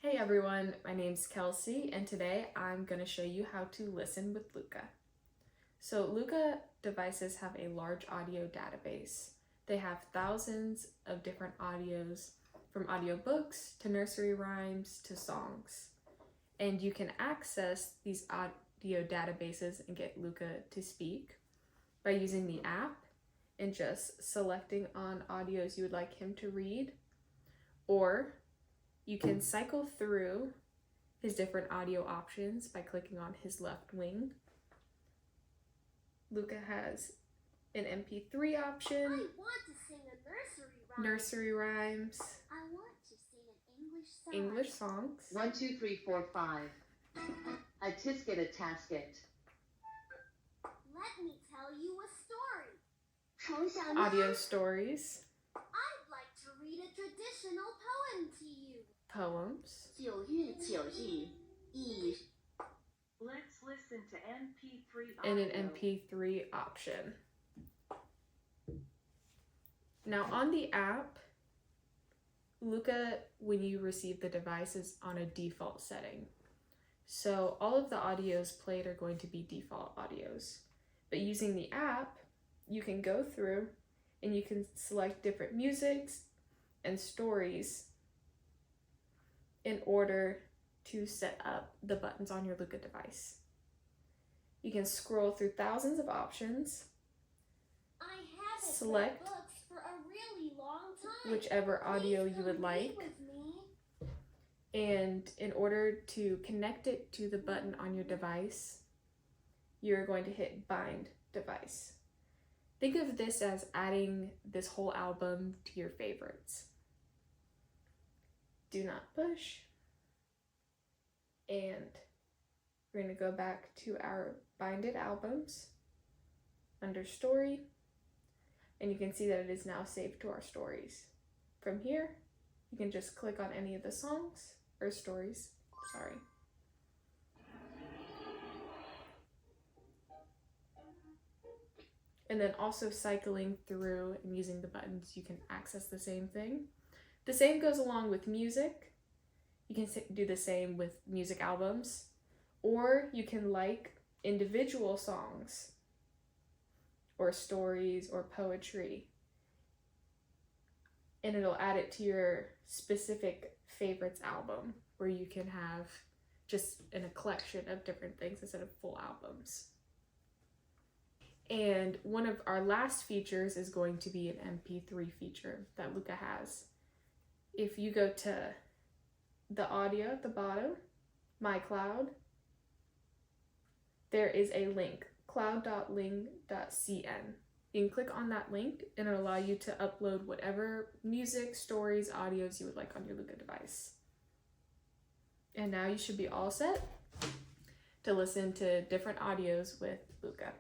Hey everyone, my name's Kelsey and today I'm going to show you how to listen with Luka. So Luka devices have a large audio database. They have thousands of different audios, from audiobooks to nursery rhymes to songs. And you can access these audio databases and get Luka to speak by using the app and just selecting on audios you would like him to read, or you can cycle through his different audio options by clicking on his left wing. Luka has an MP3 option. I want to sing a nursery rhymes. I want to sing an English songs. 1, 2, 3, 4, 5. A tisket, a tasket. Let me tell you a story. Audio stories. I'd like to read a traditional poem to you. Poems. 9月9日 Let's listen to MP3 and an audio. MP3 option. Now on the app, Luka, when you receive the device, is on a default setting. So all of the audios played are going to be default audios. But using the app, you can go through and you can select different musics and stories in order to set up the buttons on your Luka device. You can scroll through thousands of options, I haven't select read books for a really long time. whichever audio Please you would come read like, with me. and in order to connect it to the button on your device, you're going to hit Bind Device. Think of this as adding this whole album to your favorites. Do not push. And we're going to go back to our binded albums under Story, and you can see that it is now saved to our stories. From here, you can just click on any of the songs or stories, And then also cycling through and using the buttons, you can access the same thing. The same goes along with music. You can do the same with music albums, or you can like individual songs or stories or poetry, and it'll add it to your specific favorites album, where you can have just a collection of different things instead of full albums. And one of our last features is going to be an MP3 feature that Luka has. If you go to the audio at the bottom, My Cloud, there is a link, cloud.ling.cn. You can click on that link and it'll allow you to upload whatever music, stories, audios you would like on your Luka device. And now you should be all set to listen to different audios with Luka.